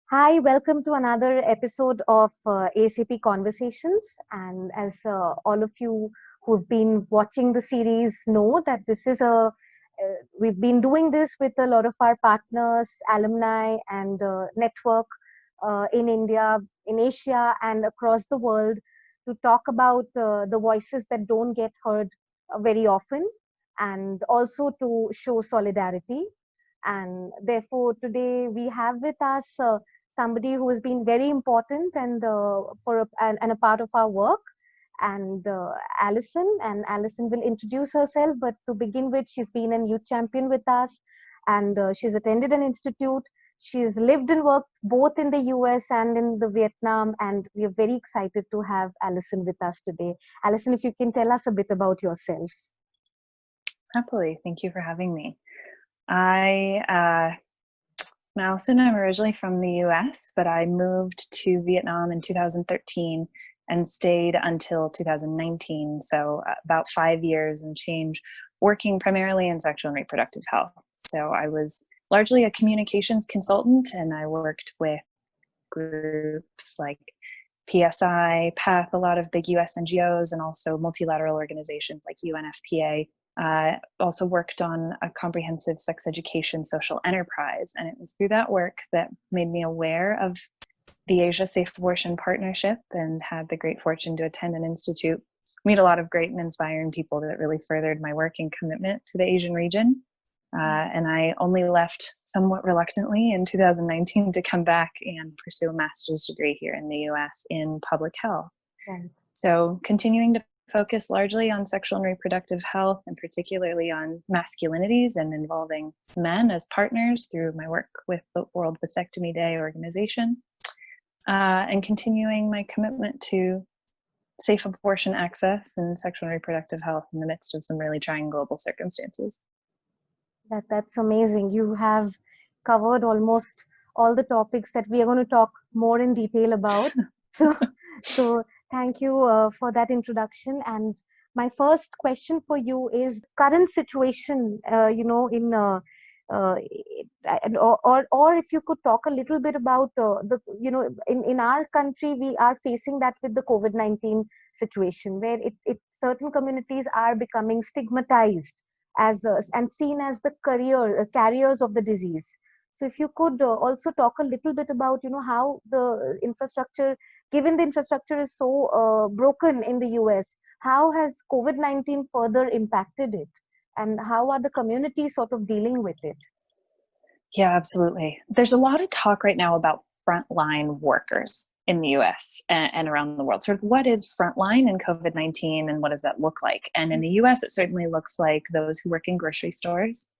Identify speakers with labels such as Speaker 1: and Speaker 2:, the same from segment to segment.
Speaker 1: Hi, welcome to another episode of ACP Conversations. And as all of you who've been watching the series know, that we've been doing this with a lot of our partners, alumni, and network in India, in Asia, and across the world to talk about the voices that don't get heard very often, and also to show solidarity. And therefore, today we have with us somebody who has been very important and a part of our work, and Alison will introduce herself. But to begin with, she's been a youth champion with us, and she's attended an institute. She's lived and worked both in the US and in the Vietnam, and we are very excited to have Alison with us today. Alison, if you can tell us a bit about yourself.
Speaker 2: Happily. Thank you for having me. I'm Alison. I'm originally from the US, but I moved to Vietnam in 2013 and stayed until 2019. So about 5 years and change, working primarily in sexual and reproductive health. So I was largely a communications consultant, and I worked with groups like PSI, PATH, a lot of big US NGOs, and also multilateral organizations like UNFPA. Also worked on a comprehensive sex education social enterprise. And it was through that work that made me aware of the Asia Safe Abortion Partnership, and had the great fortune to attend an institute, meet a lot of great and inspiring people that really furthered my work and commitment to the Asian region. And I only left somewhat reluctantly in 2019 to come back and pursue a master's degree here in the US in public health.
Speaker 1: Right.
Speaker 2: So continuing to focus largely on sexual and reproductive health, and particularly on masculinities and involving men as partners through my work with the World Vasectomy Day organization, and continuing my commitment to safe abortion access and sexual and reproductive health in the midst of some really trying global circumstances.
Speaker 1: That's amazing. You have covered almost all the topics that we are going to talk more in detail about. So, so thank you for that introduction. And my first question for you is current situation, or if you could talk a little bit about in our country, we are facing that with the COVID-19 situation, where certain communities are becoming stigmatized and seen as the carriers of the disease. So if you could also talk a little bit about how the infrastructure, given the infrastructure is so broken in the US, how has COVID-19 further impacted it, and how are the communities sort of dealing with it?
Speaker 2: Yeah, absolutely. There's a lot of talk right now about frontline workers in the US and around the world. Sort of what is frontline in COVID-19, and what does that look like? And in the US, it certainly looks like those who work in grocery stores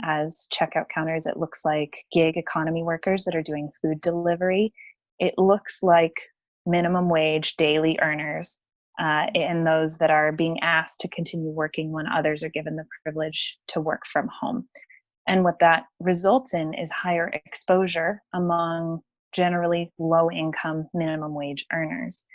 Speaker 2: as checkout counters. It looks like gig economy workers that are doing food delivery. It looks like minimum wage daily earners, and those that are being asked to continue working when others are given the privilege to work from home. And what that results in is higher exposure among generally low income minimum wage earners.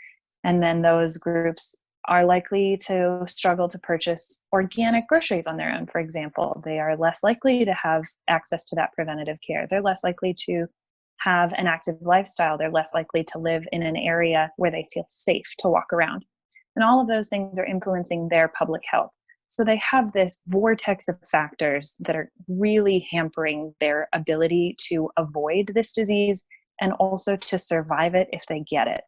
Speaker 2: And then those groups are likely to struggle to purchase organic groceries on their own, for example. They are less likely to have access to that preventative care. They're less likely to have an active lifestyle. They're less likely to live in an area where they feel safe to walk around. And all of those things are influencing their public health. So they have this vortex of factors that are really hampering their ability to avoid this disease and also to survive it if they get it.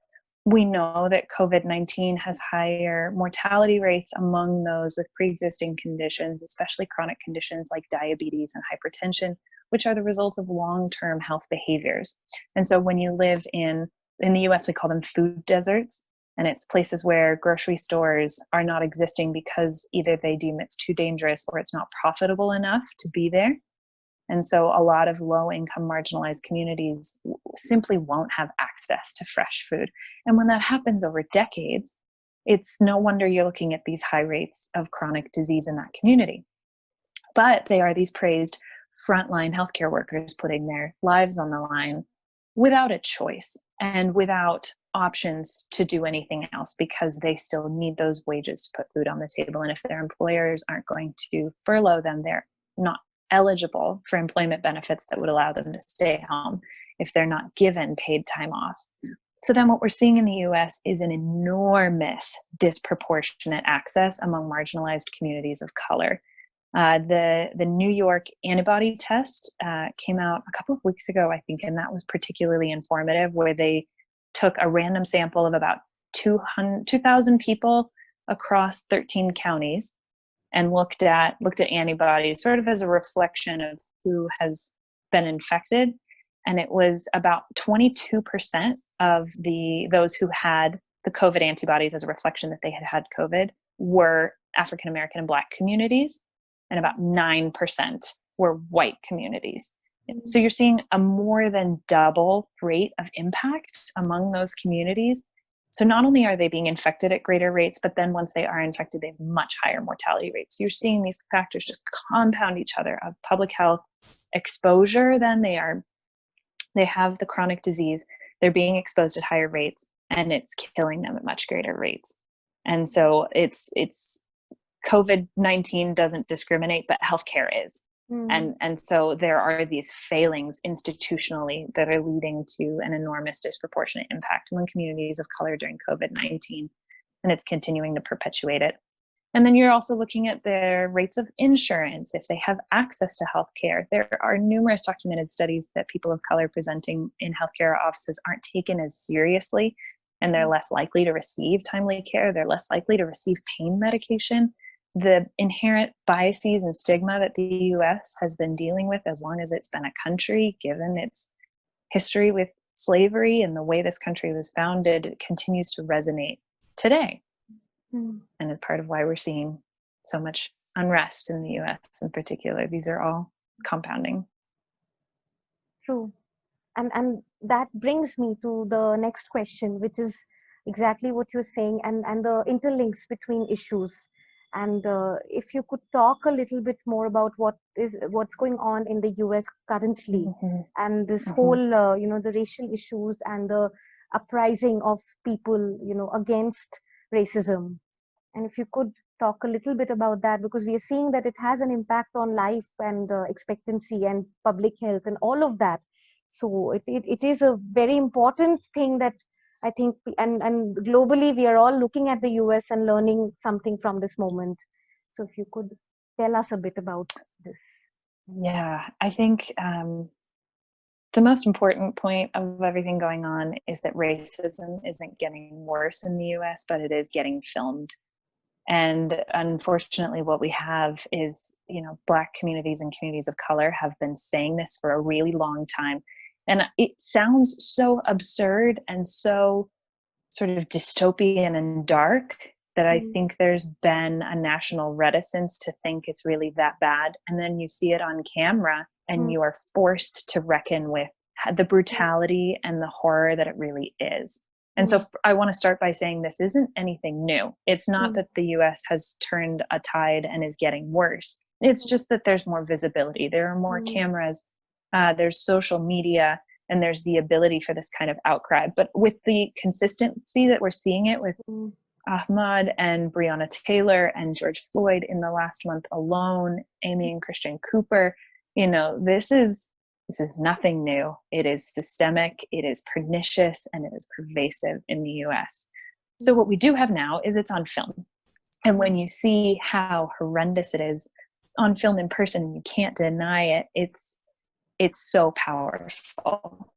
Speaker 2: We know that COVID-19 has higher mortality rates among those with pre-existing conditions, especially chronic conditions like diabetes and hypertension, which are the result of long-term health behaviors. And so when you live in the US, we call them food deserts. And it's places where grocery stores are not existing because either they deem it's too dangerous or it's not profitable enough to be there. And so a lot of low-income marginalized communities simply won't have access to fresh food. And when that happens over decades, it's no wonder you're looking at these high rates of chronic disease in that community. But they are these praised frontline healthcare workers putting their lives on the line without a choice and without options to do anything else, because they still need those wages to put food on the table. And if their employers aren't going to furlough them, they're not eligible for employment benefits that would allow them to stay home if they're not given paid time off. So then what we're seeing in the US is an enormous disproportionate access among marginalized communities of color. The New York antibody test came out a couple of weeks ago, I think, and that was particularly informative, where they took a random sample of about 2,000 people across 13 counties and looked at antibodies sort of as a reflection of who has been infected. And it was about 22% of those who had the COVID antibodies as a reflection that they had had COVID were African American and Black communities, and about 9% were white communities. So you're seeing a more than double rate of impact among those communities. So not only are they being infected at greater rates, but then once they are infected, they have much higher mortality rates. So you're seeing these factors just compound each other of public health exposure. Then they have the chronic disease, they're being exposed at higher rates, and it's killing them at much greater rates. And so it's COVID-19 doesn't discriminate, but healthcare is. And so there are these failings institutionally that are leading to an enormous disproportionate impact among communities of color during COVID-19, and it's continuing to perpetuate it. And then you're also looking at their rates of insurance, if they have access to healthcare. There are numerous documented studies that people of color presenting in healthcare offices aren't taken as seriously, and they're less likely to receive timely care. They're less likely to receive pain medication. The inherent biases and stigma that the US has been dealing with as long as it's been a country, given its history with slavery and the way this country was founded, continues to resonate today. And is part of why we're seeing so much unrest in the US in particular. These are all compounding.
Speaker 1: True. And that brings me to the next question, which is exactly what you're saying, and the interlinks between issues. And if you could talk a little bit more about what's going on in the US currently, and this whole, the racial issues and the uprising of people, against racism. And if you could talk a little bit about that, because we are seeing that it has an impact on life and expectancy and public health and all of that. So it is a very important thing that I think, and globally, we are all looking at the US and learning something from this moment. So if you could tell us a bit about this.
Speaker 2: Yeah, I think the most important point of everything going on is that racism isn't getting worse in the US, but it is getting filmed. And unfortunately, what we have is, Black communities and communities of color have been saying this for a really long time. And it sounds so absurd and so sort of dystopian and dark that I think there's been a national reticence to think it's really that bad. And then you see it on camera and you are forced to reckon with the brutality and the horror that it really is. And so I want to start by saying this isn't anything new. It's not that the US has turned a tide and is getting worse. It's just that there's more visibility. There are more cameras. There's social media, and there's the ability for this kind of outcry. But with the consistency that we're seeing it with Ahmaud and Breonna Taylor and George Floyd in the last month alone, Amy and Christian Cooper, this is nothing new. It is systemic, it is pernicious, and it is pervasive in the US. So what we do have now is it's on film. And when you see how horrendous it is on film in person, you can't deny it. It's so powerful.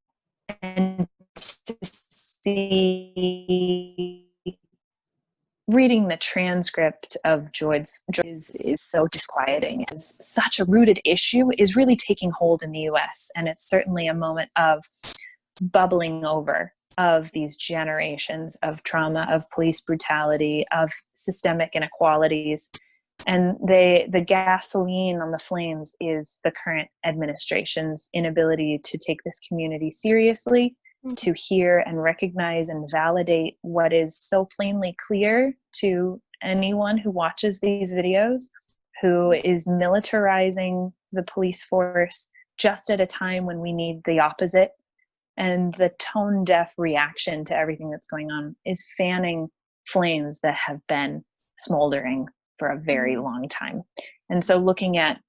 Speaker 2: And to see reading the transcript of George's is so disquieting, as such a rooted issue is really taking hold in the US. And it's certainly a moment of bubbling over of these generations of trauma, of police brutality, of systemic inequalities. And the gasoline on the flames is the current administration's inability to take this community seriously, to hear and recognize and validate what is so plainly clear to anyone who watches these videos, who is militarizing the police force just at a time when we need the opposite. And the tone deaf reaction to everything that's going on is fanning flames that have been smoldering for a very long time. And so looking at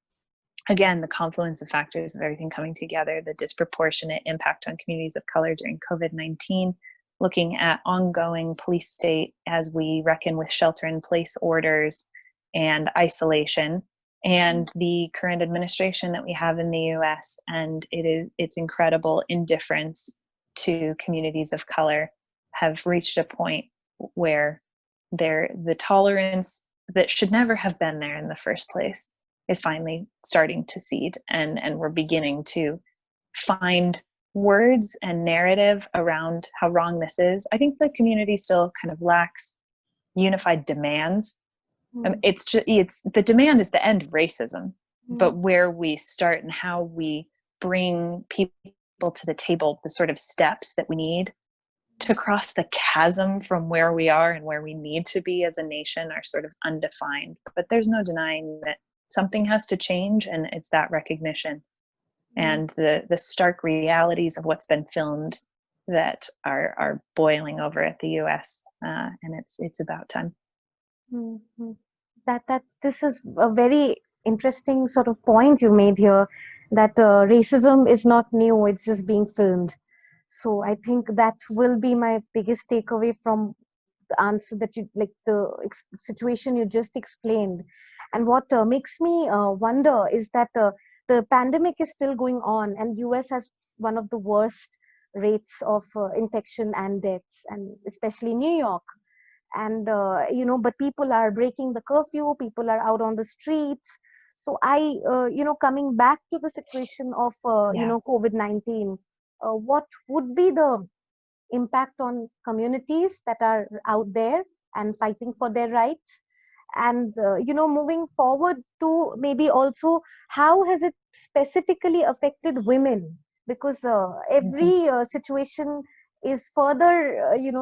Speaker 2: again, the confluence of factors of everything coming together, the disproportionate impact on communities of color during COVID-19, looking at ongoing police state as we reckon with shelter-in-place orders and isolation, and the current administration that we have in the US, and its incredible indifference to communities of color have reached a point where the tolerance that should never have been there in the first place is finally starting to seed, and we're beginning to find words and narrative around how wrong this is. I think the community still kind of lacks unified demands. It's the demand is the end of racism, but where we start and how we bring people to the table, the sort of steps that we need to cross the chasm from where we are and where we need to be as a nation are sort of undefined. But there's no denying that something has to change, and it's that recognition and the stark realities of what's been filmed that are boiling over at the US, and it's about time.
Speaker 1: Mm-hmm. This is a very interesting sort of point you made here, that racism is not new, it's just being filmed. So I think that will be my biggest takeaway from the answer that you, like the situation you just explained. And what makes me wonder is that the pandemic is still going on, and US has one of the worst rates of infection and deaths, and especially New York. And but people are breaking the curfew, people are out on the streets. So coming back to the situation of COVID-19, what would be the impact on communities that are out there and fighting for their rights? And moving forward to maybe also how has it specifically affected women, because every situation is further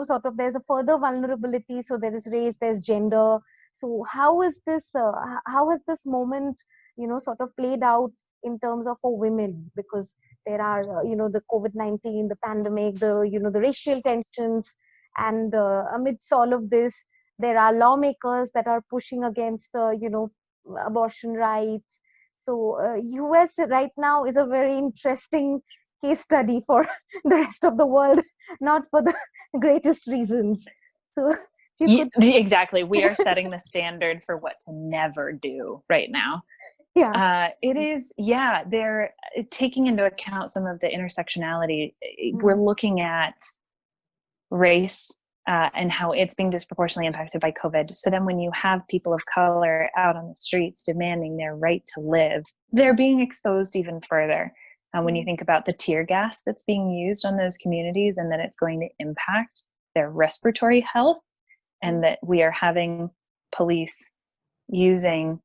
Speaker 1: sort of, there's a further vulnerability. So there is race, there's gender. So how is this how has this moment sort of played out in terms of for women? Because there are the COVID-19, the pandemic, the racial tensions, and amidst all of this there are lawmakers that are pushing against abortion rights. So US right now is a very interesting case study for the rest of the world, not for the greatest reasons. So
Speaker 2: exactly, we are setting the standard for what to never do right now. It is, they're taking into account some of the intersectionality. We're looking at race and how it's being disproportionately impacted by COVID. So then when you have people of color out on the streets demanding their right to live, they're being exposed even further. When you think about the tear gas that's being used on those communities, and that it's going to impact their respiratory health, and that we are having police using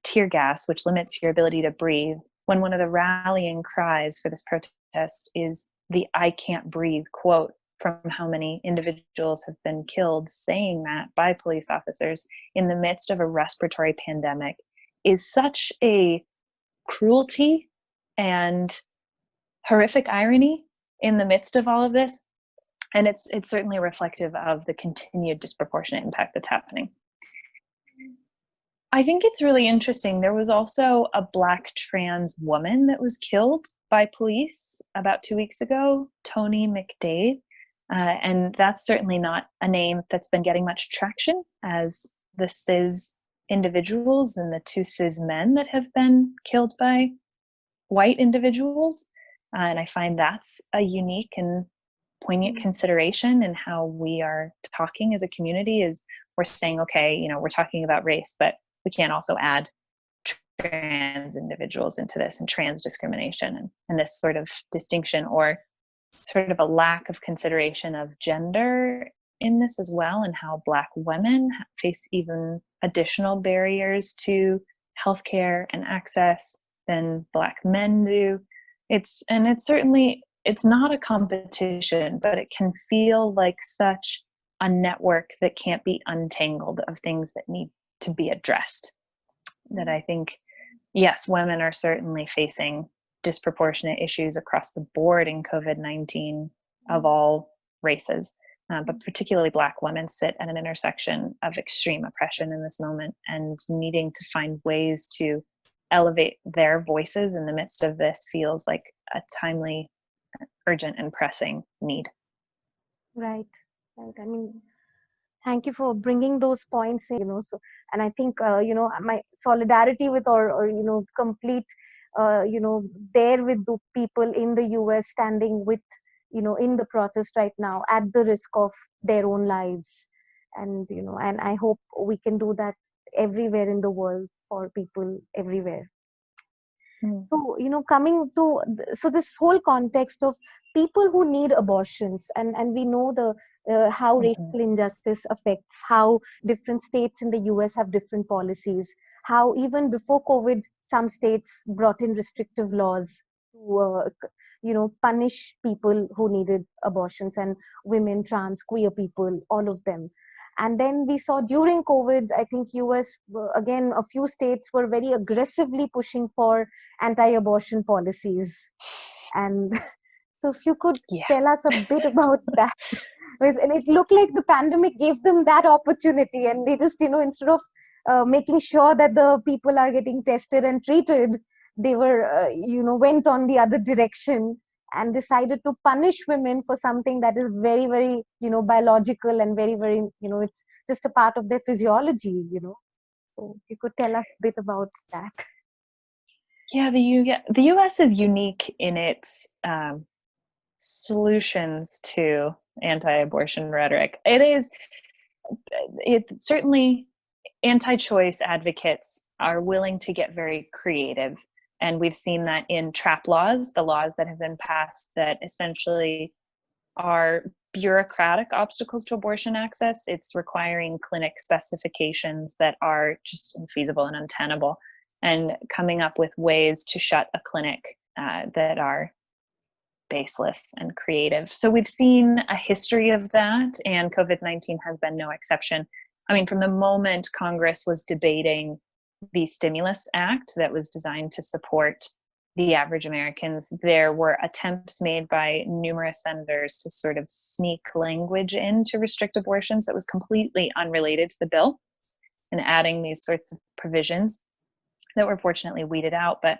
Speaker 2: tear gas, which limits your ability to breathe, when one of the rallying cries for this protest is the "I can't breathe" quote from how many individuals have been killed saying that by police officers in the midst of a respiratory pandemic, is such a cruelty and horrific irony in the midst of all of this. And it's certainly reflective of the continued disproportionate impact that's happening. I think it's really interesting. There was also a Black trans woman that was killed by police about 2 weeks ago, Tony McDade. And that's certainly not a name that's been getting much traction, as the cis individuals and the 2 cis men that have been killed by white individuals. And I find that's a unique and poignant consideration in how we are talking as a community. Is we're saying, okay, we're talking about race, but we can't also add trans individuals into this, and trans discrimination, and this sort of distinction, or sort of a lack of consideration of gender in this as well, and how Black women face even additional barriers to healthcare and access than Black men do. It's not a competition, but it can feel like such a network that can't be untangled of things that need to be addressed. That I think, yes, women are certainly facing disproportionate issues across the board in COVID-19 of all races, but particularly Black women sit at an intersection of extreme oppression in this moment, and needing to find ways to elevate their voices in the midst of this feels like a timely, urgent, and pressing need.
Speaker 1: Right. Right. I mean, thank you for bringing those points in, so, and I think, my solidarity with, or complete, there with the people in the US standing with, in the protest right now at the risk of their own lives. And I hope we can do that everywhere in the world for people everywhere. So, coming to, so this whole context of people who need abortions, and we know how racial injustice affects, how different states in the US have different policies, how even before COVID, some states brought in restrictive laws to, punish people who needed abortions, and women, trans, queer people, all of them. And then we saw during COVID, I think US, again, a few states were very aggressively pushing for anti-abortion policies. And so if you could tell us a bit about that. And it looked like the pandemic gave them that opportunity, and they just, instead of making sure that the people are getting tested and treated, they were, went on the other direction and decided to punish women for something that is very, very, biological and very, very, it's just a part of their physiology. So you could tell us a bit about that.
Speaker 2: Yeah, the US is unique in its solutions to anti-abortion rhetoric. It certainly, anti-choice advocates are willing to get very creative. And we've seen that in trap laws, the laws that have been passed that essentially are bureaucratic obstacles to abortion access. It's requiring clinic specifications that are just infeasible and untenable, and coming up with ways to shut a clinic that are baseless and creative. So we've seen a history of that, and COVID-19 has been no exception. I mean, from the moment Congress was debating the Stimulus Act that was designed to support the average Americans, there were attempts made by numerous senators to sort of sneak language in to restrict abortions that was completely unrelated to the bill, and adding these sorts of provisions that were fortunately weeded out. But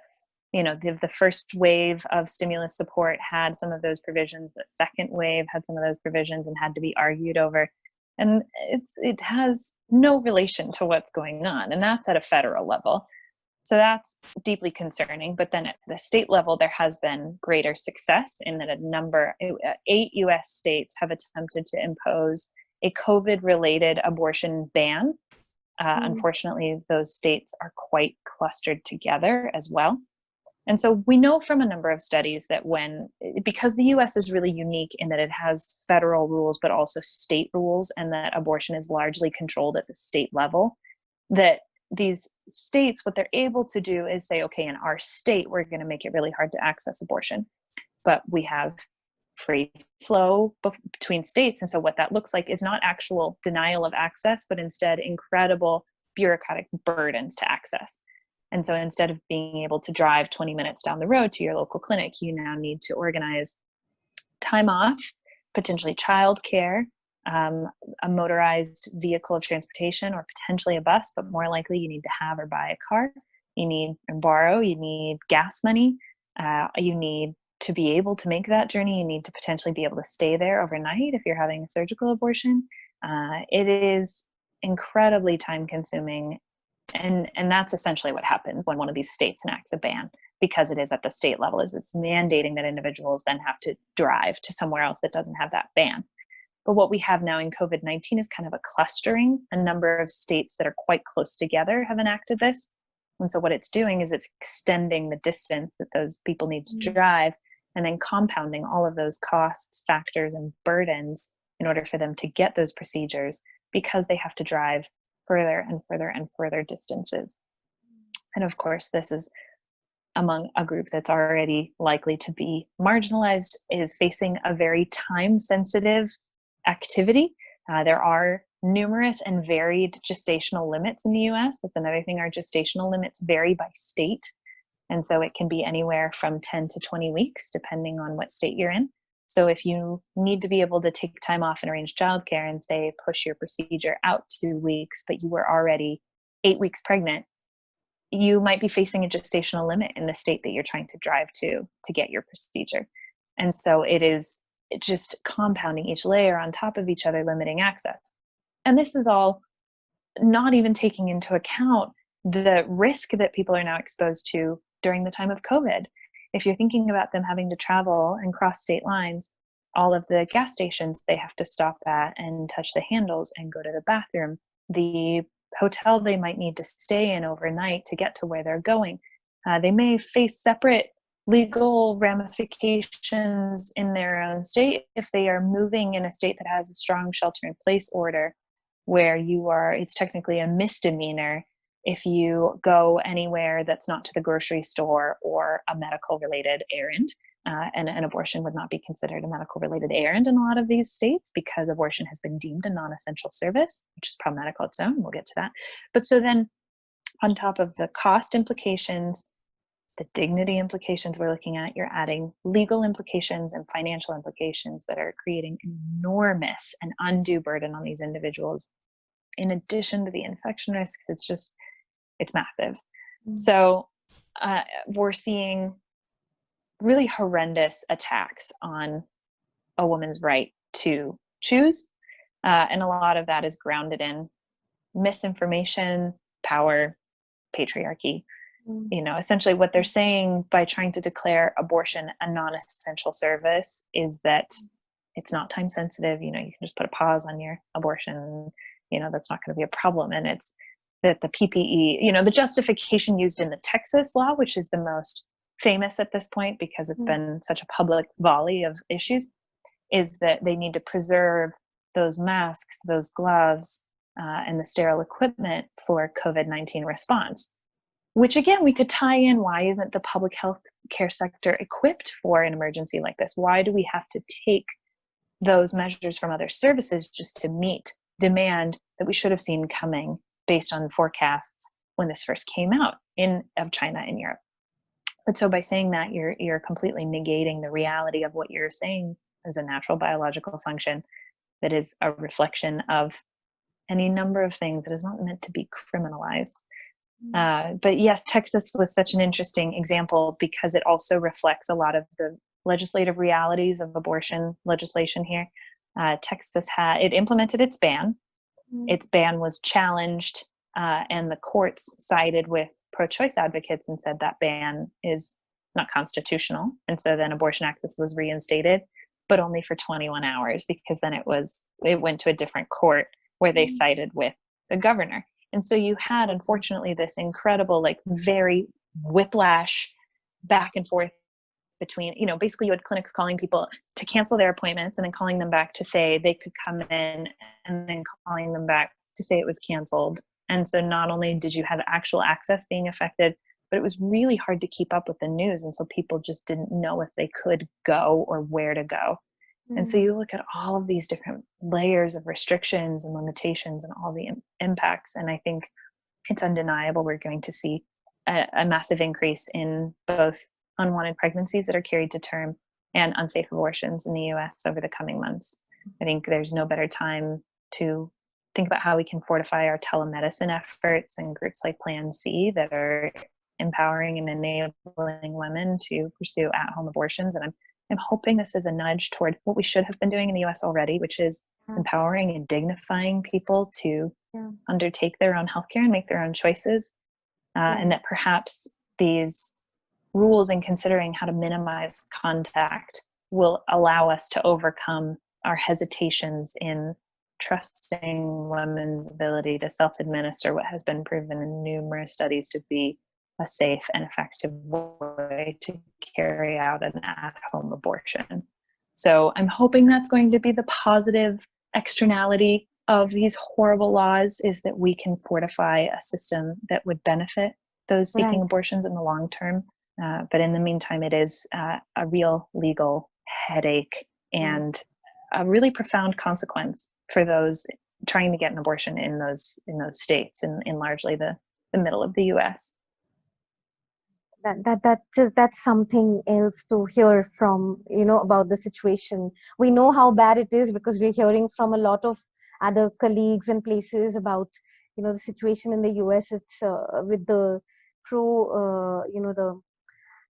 Speaker 2: the first wave of stimulus support had some of those provisions. The second wave had some of those provisions and had to be argued over. And it has no relation to what's going on. And that's at a federal level. So that's deeply concerning. But then at the state level, there has been greater success in that 8 US states have attempted to impose a COVID-related abortion ban. Unfortunately, those states are quite clustered together as well. And so we know from a number of studies that because the US is really unique in that it has federal rules, but also state rules, and that abortion is largely controlled at the state level, that these states, what they're able to do is say, okay, in our state, we're going to make it really hard to access abortion, but we have free flow between states. And so what that looks like is not actual denial of access, but instead incredible bureaucratic burdens to access. And so instead of being able to drive 20 minutes down the road to your local clinic, you now need to organize time off, potentially childcare, a motorized vehicle of transportation, or potentially a bus, but more likely you need to have or buy a car. You need and borrow, you need gas money. You need to be able to make that journey. You need to potentially be able to stay there overnight if you're having a surgical abortion. It is incredibly time consuming. And that's essentially what happens when one of these states enacts a ban, because it is at the state level, is it's mandating that individuals then have to drive to somewhere else that doesn't have that ban. But what we have now in COVID-19 is kind of a clustering. A number of states that are quite close together have enacted this. And so what it's doing is it's extending the distance that those people need to drive, and then compounding all of those costs, factors, and burdens in order for them to get those procedures, because they have to drive further and further and further distances. And of course, this is among a group that's already likely to be marginalized, is facing a very time-sensitive activity. There are numerous and varied gestational limits in the US. That's another thing. Our gestational limits vary by state. And so it can be anywhere from 10 to 20 weeks, depending on what state you're in. So if you need to be able to take time off and arrange childcare and say, push your procedure out 2 weeks, but you were already 8 weeks pregnant, you might be facing a gestational limit in the state that you're trying to drive to get your procedure. And so it is just compounding each layer on top of each other, limiting access. And this is all not even taking into account the risk that people are now exposed to during the time of COVID. If you're thinking about them having to travel and cross state lines, all of the gas stations they have to stop at and touch the handles and go to the bathroom, the hotel they might need to stay in overnight to get to where they're going. They may face separate legal ramifications in their own state if they are moving in a state that has a strong shelter-in-place order, where it's technically a misdemeanor if you go anywhere that's not to the grocery store or a medical-related errand. And an abortion would not be considered a medical-related errand in a lot of these states because abortion has been deemed a non-essential service, which is problematic on its own. We'll get to that. But so then on top of the cost implications, the dignity implications we're looking at, you're adding legal implications and financial implications that are creating enormous and undue burden on these individuals. In addition to the infection risks, it's massive. Mm-hmm. So we're seeing really horrendous attacks on a woman's right to choose. And a lot of that is grounded in misinformation, power, patriarchy. Essentially what they're saying by trying to declare abortion a non-essential service is that it's not time sensitive. You can just put a pause on your abortion. That's not going to be a problem. And it's that the PPE, the justification used in the Texas law, which is the most famous at this point because it's been such a public volley of issues, is that they need to preserve those masks, those gloves, and the sterile equipment for COVID-19 response. Which again, we could tie in, why isn't the public health care sector equipped for an emergency like this? Why do we have to take those measures from other services just to meet demand that we should have seen coming based on forecasts when this first came out of China and Europe? But so by saying that, you're completely negating the reality of what you're saying as a natural biological function that is a reflection of any number of things that is not meant to be criminalized. But yes, Texas was such an interesting example because it also reflects a lot of the legislative realities of abortion legislation here. Texas it implemented its ban. Its ban was challenged, and the courts sided with pro-choice advocates and said that ban is not constitutional. And so then abortion access was reinstated, but only for 21 hours because then it went to a different court where they sided with the governor. And so you had, unfortunately, this incredible, very whiplash back and forth between, basically you had clinics calling people to cancel their appointments and then calling them back to say they could come in and then calling them back to say it was canceled. And so not only did you have actual access being affected, but it was really hard to keep up with the news. And so people just didn't know if they could go or where to go. And so you look at all of these different layers of restrictions and limitations and all the impacts. And I think it's undeniable we're going to see a massive increase in both unwanted pregnancies that are carried to term and unsafe abortions in the US over the coming months. I think there's no better time to think about how we can fortify our telemedicine efforts and groups like Plan C that are empowering and enabling women to pursue at-home abortions. And I'm hoping this is a nudge toward what we should have been doing in the US already, which is empowering and dignifying people to undertake their own healthcare and make their own choices. And that perhaps these rules and considering how to minimize contact will allow us to overcome our hesitations in trusting women's ability to self-administer what has been proven in numerous studies to be a safe and effective way to carry out an at-home abortion. So I'm hoping that's going to be the positive externality of these horrible laws, is that we can fortify a system that would benefit those seeking abortions in the long term. But in the meantime, it is a real legal headache and a really profound consequence for those trying to get an abortion in those states in largely the middle of the US.
Speaker 1: That's something else to hear from, about the situation. We know how bad it is because we're hearing from a lot of other colleagues and places about, the situation in the US. It's with the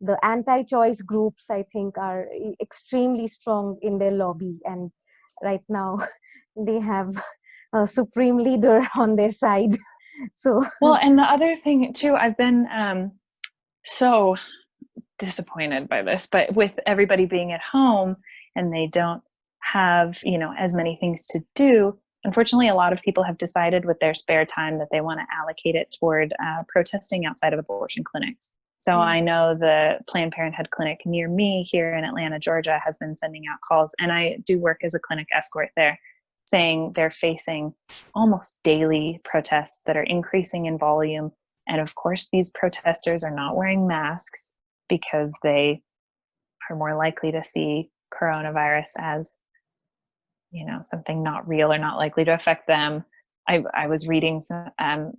Speaker 1: the anti-choice groups, I think, are extremely strong in their lobby, and right now they have a supreme leader on their side. So
Speaker 2: well, and the other thing too, I've been so disappointed by this, but with everybody being at home and they don't have, as many things to do, unfortunately, a lot of people have decided with their spare time that they want to allocate it toward protesting outside of abortion clinics. So I know the Planned Parenthood clinic near me here in Atlanta, Georgia, has been sending out calls, and I do work as a clinic escort there, saying they're facing almost daily protests that are increasing in volume. And of course, these protesters are not wearing masks because they are more likely to see coronavirus as, something not real or not likely to affect them. I was reading something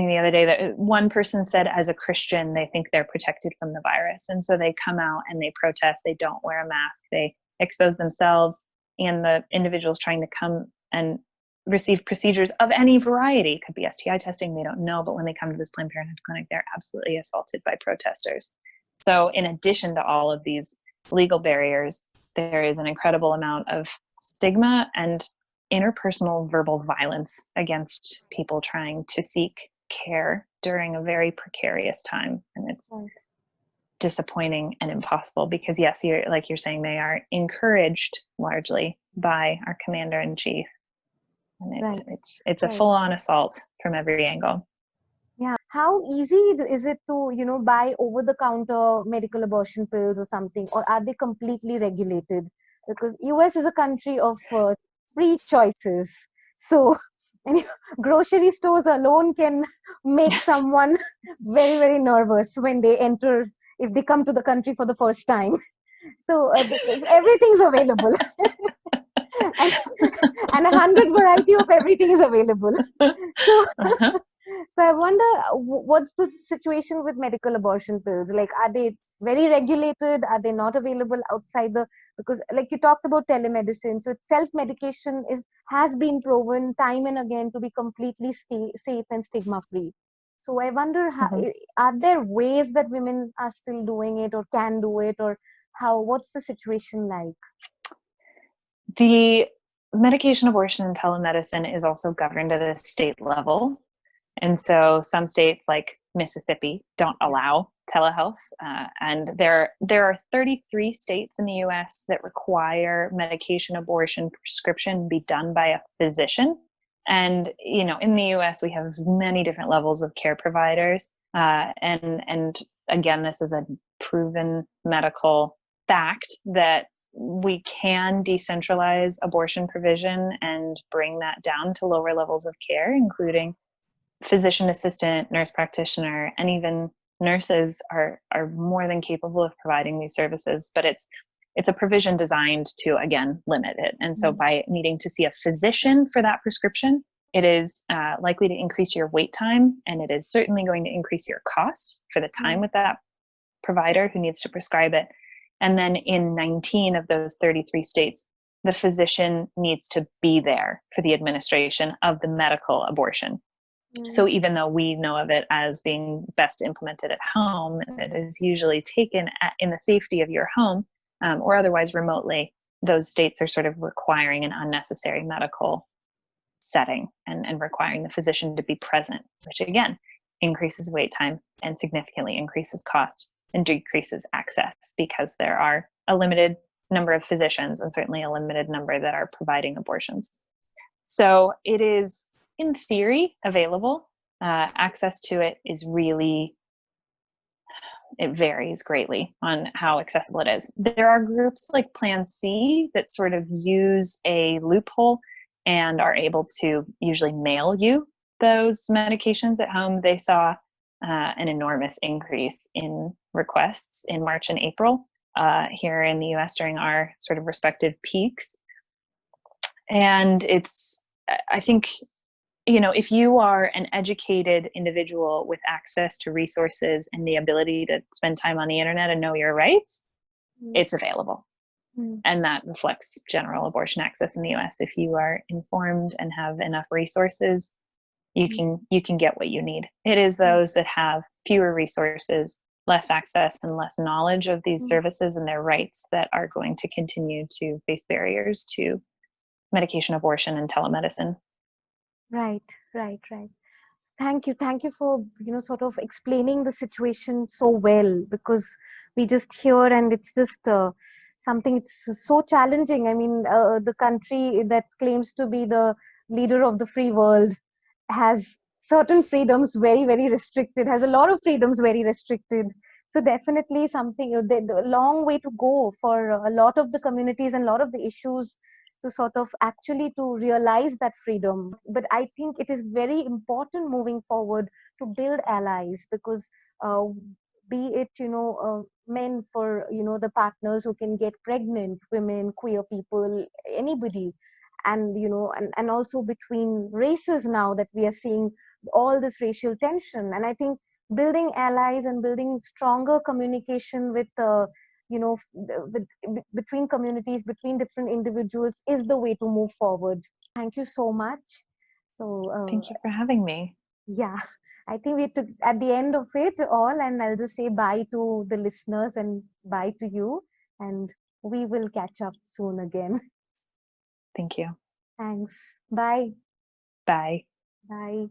Speaker 2: the other day that one person said, as a Christian, they think they're protected from the virus. And so they come out and they protest. They don't wear a mask. They expose themselves and the individuals trying to come and receive procedures of any variety. It could be STI testing. They don't know. But when they come to this Planned Parenthood clinic, they're absolutely assaulted by protesters. So in addition to all of these legal barriers, there is an incredible amount of stigma and interpersonal verbal violence against people trying to seek care during a very precarious time. And it's disappointing and impossible because, yes, you're saying, they are encouraged largely by our commander-in-chief. And it's a full-on assault from every angle.
Speaker 1: Yeah. How easy is it to, buy over-the-counter medical abortion pills or something, or are they completely regulated? Because US is a country of free choices. So grocery stores alone can make someone very, very nervous when they enter, if they come to the country for the first time. So everything's available. and 100 variety of everything is available. So So I wonder, what's the situation with medical abortion pills? Like, are they very regulated? Are they not available outside because like you talked about telemedicine, so self-medication has been proven time and again to be completely safe and stigma-free. So I wonder, are there ways that women are still doing it or can do it, or what's the situation like?
Speaker 2: The medication abortion and telemedicine is also governed at a state level. And so some states like Mississippi don't allow telehealth. And there are 33 states in the US that require medication abortion prescription be done by a physician. And, in the US, we have many different levels of care providers. And again, this is a proven medical fact that we can decentralize abortion provision and bring that down to lower levels of care, including physician assistant, nurse practitioner, and even nurses are more than capable of providing these services. But it's a provision designed to, again, limit it. And so by needing to see a physician for that prescription, it is likely to increase your wait time, and it is certainly going to increase your cost for the time with that provider who needs to prescribe it. And then in 19 of those 33 states, the physician needs to be there for the administration of the medical abortion. So even though we know of it as being best implemented at home, and it is usually taken in the safety of your home or otherwise remotely, those states are sort of requiring an unnecessary medical setting and requiring the physician to be present, which again increases wait time and significantly increases cost and decreases access because there are a limited number of physicians and certainly a limited number that are providing abortions. So it is, in theory, available. Access to it it varies greatly on how accessible it is. There are groups like Plan C that sort of use a loophole and are able to usually mail you those medications at home. They saw an enormous increase in requests in March and April here in the US during our sort of respective peaks. And I think, if you are an educated individual with access to resources and the ability to spend time on the internet and know your rights, it's available. And that reflects general abortion access in the US. If you are informed and have enough resources, you can get what you need. It is those that have fewer resources, less access, and less knowledge of these
Speaker 1: Mm.
Speaker 2: services and their rights that are going to continue to face barriers to medication abortion and telemedicine.
Speaker 1: Right, right, right. Thank you for, sort of explaining the situation so well, because we just hear and it's just something, it's so challenging. I mean, the country that claims to be the leader of the free world has certain freedoms very, very restricted, has a lot of freedoms very restricted. So definitely something, a long way to go for a lot of the communities and a lot of the issues to sort of actually to realize that freedom. But I think it is very important moving forward to build allies, because uh, be it, men for, the partners who can get pregnant, women, queer people, anybody, and and also between races, now that we are seeing all this racial tension. And I think building allies and building stronger communication with with, between communities, between different individuals, is the way to move forward. Thank you so much. So
Speaker 2: Thank you for having me.
Speaker 1: yeah, I think we took at the end of it all, and I'll just say bye to the listeners and bye to you, and we will catch up soon again.
Speaker 2: Thank you.
Speaker 1: Thanks. Bye.
Speaker 2: Bye.
Speaker 1: Bye.